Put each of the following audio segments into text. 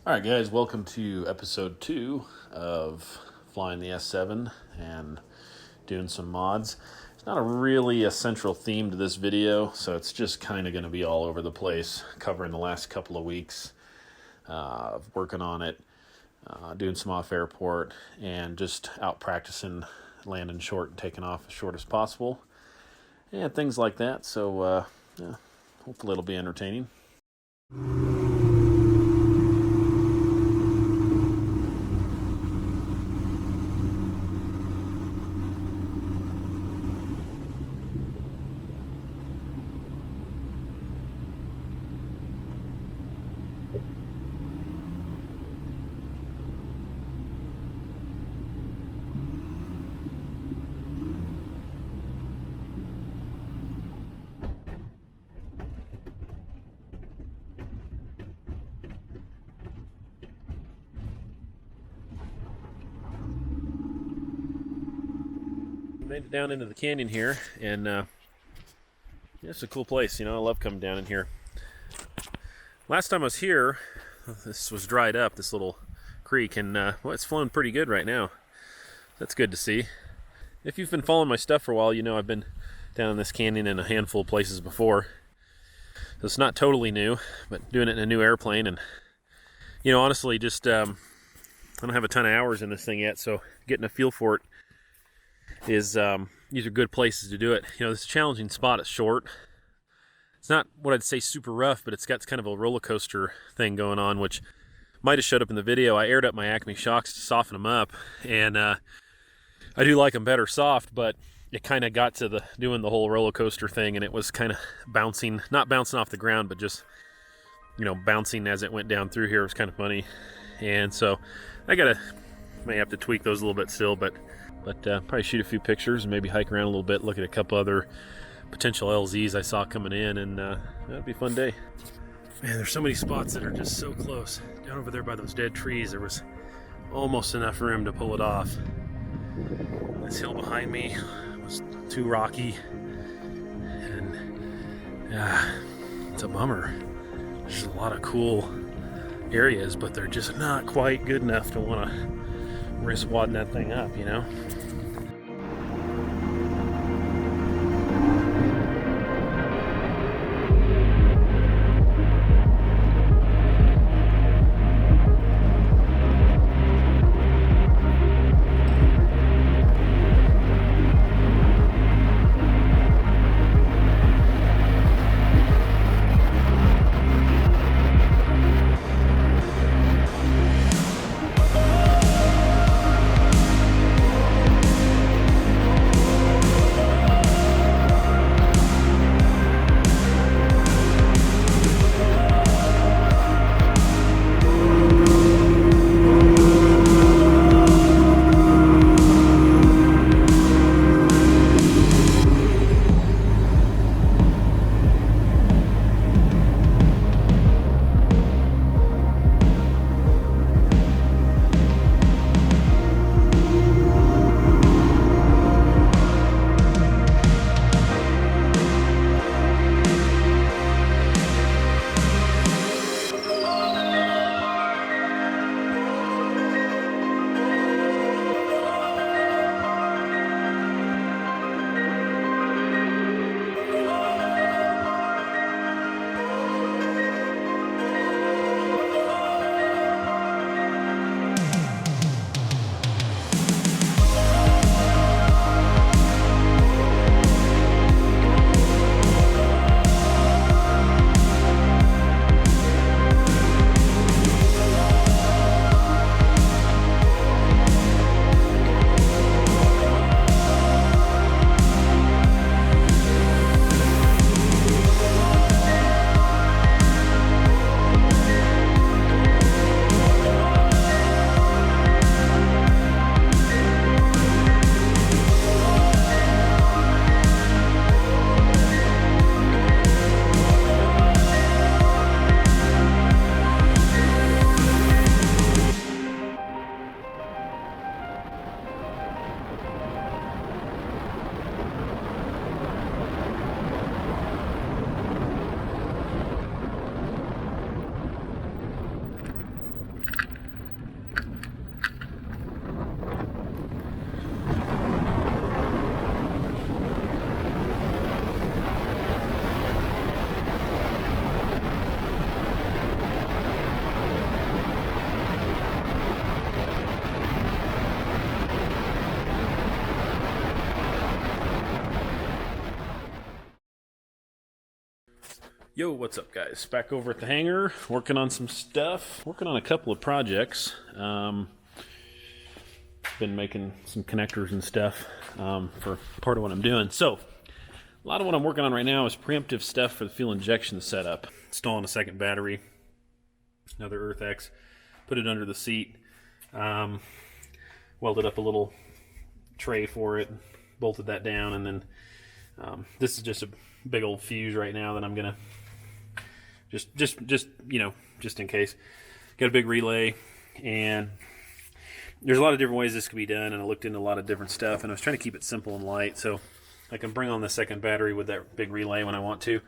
Alright guys, welcome to episode 2 of flying the S7 and doing some mods. It's not really a central theme to this video, so it's just kind of going to be all over the place, covering the last couple of weeks of working on it, doing some off-airport, and just out practicing landing short and taking off as short as possible, and things like that. So yeah, hopefully it'll be entertaining. Made it down into the canyon here, and yeah, it's a cool place. You know, I love coming down in here. Last time I was here, this was dried up, this little creek, and well, it's flowing pretty good right now. That's good to see. If you've been following my stuff for a while, you know I've been down in this canyon in a handful of places before. So it's not totally new, but doing it in a new airplane, and you know, honestly, just I don't have a ton of hours in this thing yet, so getting a feel for it is these are good places to do it. You know, this is a challenging spot. It's short. It's not what I'd say super rough, but it's got kind of a roller coaster thing going on, which might have showed up in the video. I aired up my Acme shocks to soften them up, and I do like them better soft, but it kind of got to doing the whole roller coaster thing, and it was kind of bouncing, not bouncing off the ground, but just, you know, bouncing as it went down through here. It was kind of funny, and so I may have to tweak those a little bit still, but probably shoot a few pictures and maybe hike around a little bit, look at a couple other potential LZs I saw coming in, and that'd be a fun day. Man, there's so many spots that are just so close. Down over there by those dead trees, there was almost enough room to pull it off. This hill behind me was too rocky, and it's a bummer. There's a lot of cool areas, but they're just not quite good enough to want to risk wadding that thing up, you know? Yo, what's up guys? Back over at the hangar, working on some stuff. Working on a couple of projects. Been making some connectors and stuff for part of what I'm doing. So, a lot of what I'm working on right now is preemptive stuff for the fuel injection setup. Installing a second battery, another EarthX, put it under the seat, welded up a little tray for it, bolted that down, and then this is just a big old fuse right now that I'm gonna just in case. Got a big relay, and there's a lot of different ways this could be done, and I looked into a lot of different stuff, and I was trying to keep it simple and light so I can bring on the second battery with that big relay when I want to.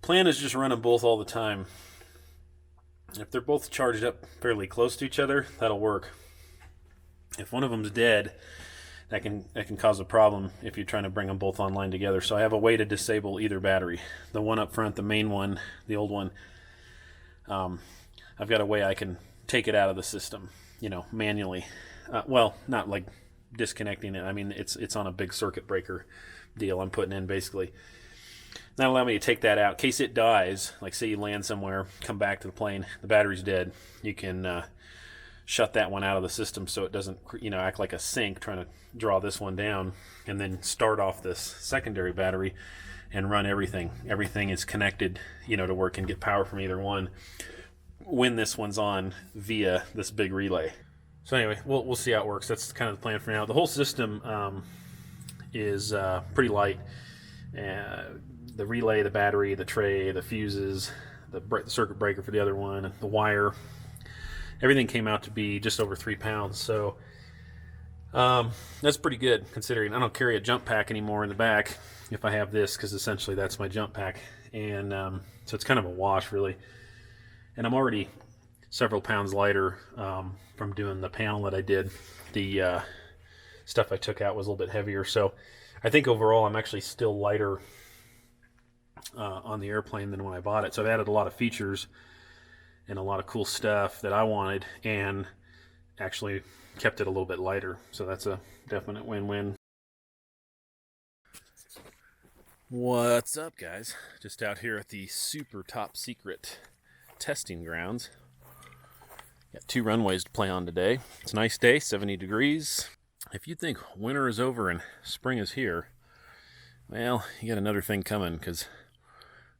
Plan is just run them both all the time. If they're both charged up fairly close to each other, that'll work. If one of them's dead, that can cause a problem if you're trying to bring them both online together. So I have a way to disable either battery. The one up front, the main one, the old one, I've got a way I can take it out of the system, manually. Well, not like disconnecting it. I mean, it's on a big circuit breaker deal I'm putting in, basically. That'll allow me to take that out. In case it dies, like say you land somewhere, come back to the plane, the battery's dead, you can shut that one out of the system so it doesn't act like a sink trying to draw this one down, and then start off this secondary battery and run everything. Everything is connected, to work and get power from either one when this one's on via this big relay. So anyway, we'll see how it works. That's kind of the plan for now. The whole system is pretty light. The relay, the battery, the tray, the fuses, the circuit breaker for the other one, the wire, everything came out to be just over 3 pounds. So that's pretty good considering I don't carry a jump pack anymore in the back if I have this, because essentially that's my jump pack. And so it's kind of a wash, really. And I'm already several pounds lighter from doing the panel that I did. The stuff I took out was a little bit heavier. So I think overall I'm actually still lighter on the airplane than when I bought it. So I've added a lot of features and a lot of cool stuff that I wanted, and actually kept it a little bit lighter. So that's a definite win-win. What's up, guys? Just out here at the super top secret testing grounds. Got 2 runways to play on today. It's a nice day, 70 degrees. If you think winter is over and spring is here, well, you got another thing coming, because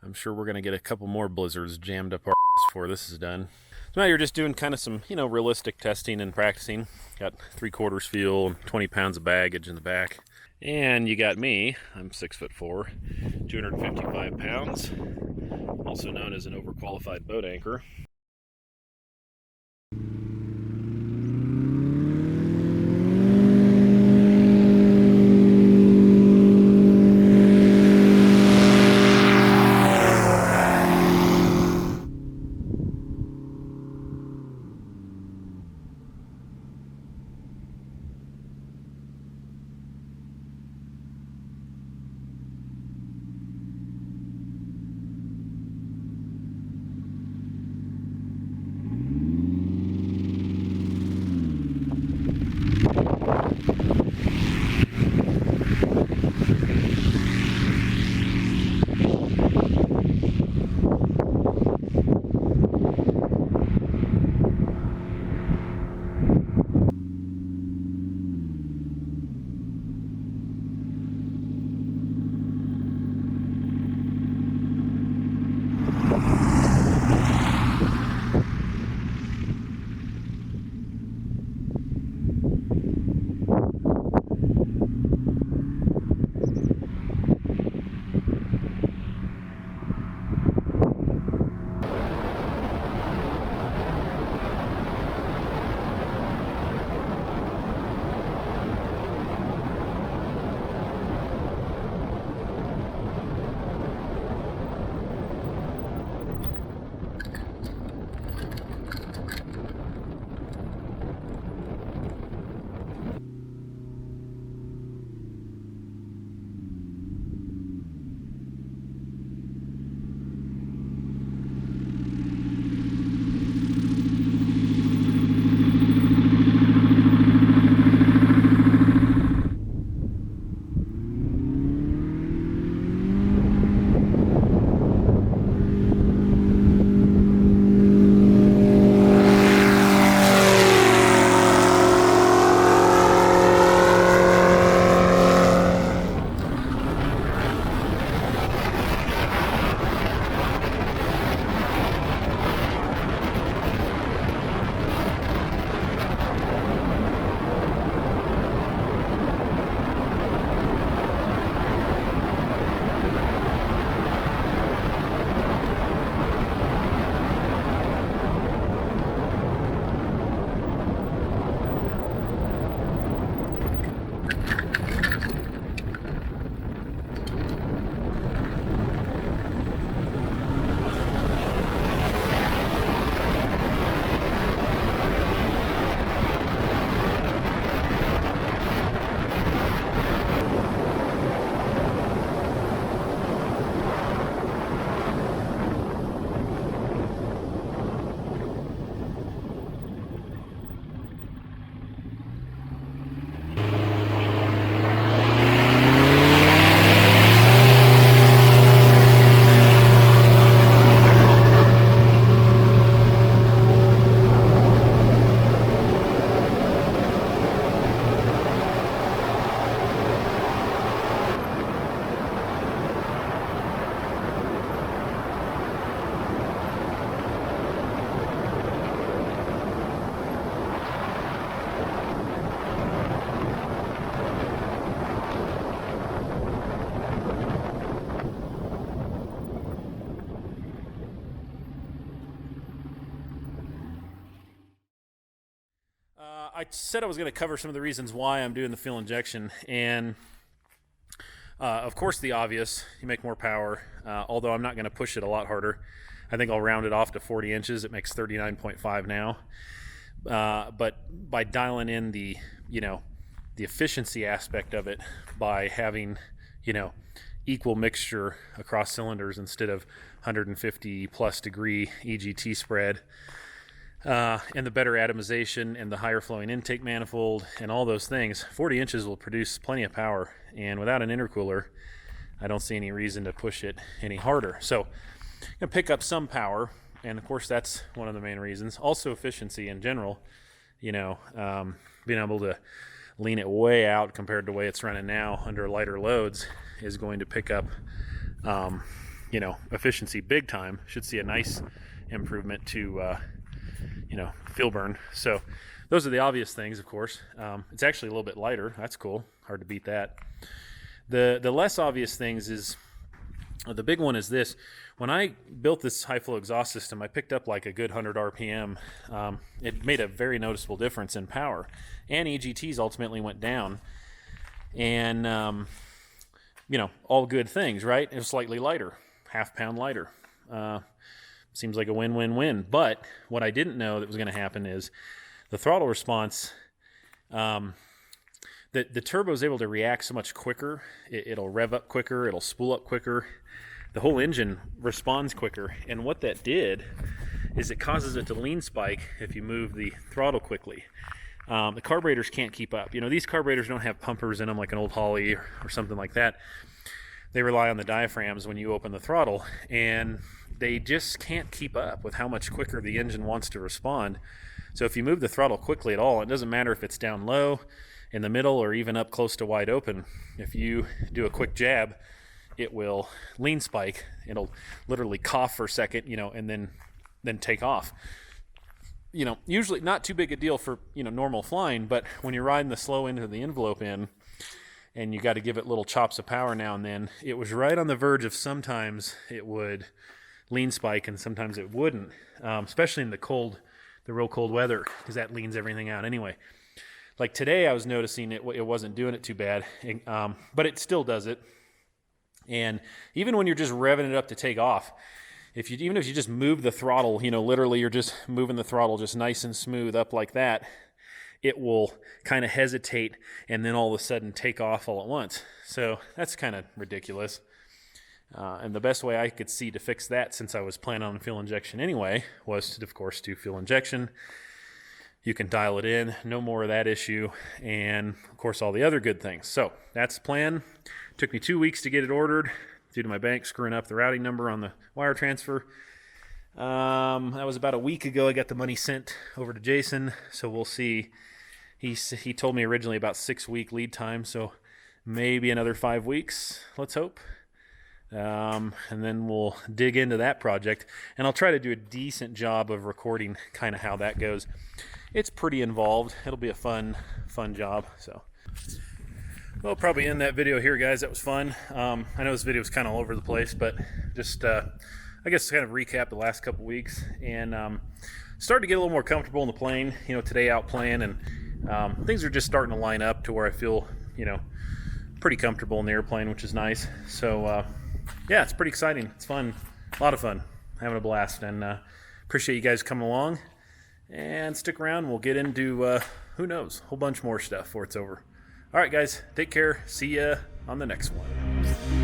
I'm sure we're going to get a couple more blizzards jammed up our before this is done. So now you're just doing kind of some, realistic testing and practicing. Got 3/4 fuel and 20 pounds of baggage in the back. And you got me. I'm 6'4", 255 pounds, also known as an overqualified boat anchor. I said I was going to cover some of the reasons why I'm doing the fuel injection, and of course the obvious, you make more power, although I'm not going to push it a lot harder. I think I'll round it off to 40 inches. It makes 39.5 now. But by dialing in the efficiency aspect of it, by having, equal mixture across cylinders instead of 150 plus degree EGT spread, and the better atomization and the higher flowing intake manifold and all those things, 40 inches will produce plenty of power. And without an intercooler, I don't see any reason to push it any harder. So I'm going to pick up some power, and of course that's one of the main reasons. Also efficiency in general, being able to lean it way out compared to the way it's running now under lighter loads is going to pick up, efficiency big time. Should see a nice improvement to, fuel burn. So those are the obvious things, of course. It's actually a little bit lighter. That's cool. Hard to beat that. The less obvious things is, the big one is this. When I built this high flow exhaust system, I picked up like a good 100 RPM. It made a very noticeable difference in power, and EGTs ultimately went down. And, all good things, right? It was slightly lighter, half pound lighter. Seems like a win-win-win. But what I didn't know that was going to happen is the throttle response, the turbo is able to react so much quicker. It'll rev up quicker. It'll spool up quicker. The whole engine responds quicker. And what that did is it causes it to lean spike if you move the throttle quickly. The carburetors can't keep up. These carburetors don't have pumpers in them like an old Holly or something like that. They rely on the diaphragms when you open the throttle, and they just can't keep up with how much quicker the engine wants to respond. So if you move the throttle quickly at all, it doesn't matter if it's down low, in the middle, or even up close to wide open. If you do a quick jab, it will lean spike. It'll literally cough for a second, and then take off. Usually not too big a deal for, normal flying, but when you're riding the slow end of the envelope in, and you got to give it little chops of power now and then, it was right on the verge of sometimes it would lean spike and sometimes it wouldn't, especially in the real cold weather, because that leans everything out anyway. Like today, I was noticing it wasn't doing it too bad, but it still does it. And even when you're just revving it up to take off, even if you just move the throttle, literally you're just moving the throttle just nice and smooth up like that, it will kind of hesitate and then all of a sudden take off all at once. So that's kind of ridiculous. And the best way I could see to fix that, since I was planning on fuel injection anyway, was to, of course, do fuel injection. You can dial it in, no more of that issue, and of course all the other good things. So that's the plan. Took me 2 weeks to get it ordered due to my bank screwing up the routing number on the wire transfer. That was about a week ago. I got the money sent over to Jason, so we'll see. He told me originally about 6-week lead time, so maybe another 5 weeks, let's hope. And then we'll dig into that project, and I'll try to do a decent job of recording kind of how that goes. It's pretty involved. It'll be a fun job. So we'll probably end that video here, guys. That was fun. I know this video was kind of all over the place, but just I guess to kind of recap the last couple weeks, and started to get a little more comfortable in the plane. Today out playing, and things are just starting to line up to where I feel pretty comfortable in the airplane, which is nice. So yeah, it's pretty exciting. It's fun, a lot of fun, having a blast, and appreciate you guys coming along. And stick around. We'll get into who knows, a whole bunch more stuff before it's over. All right, guys, take care. See ya on the next one.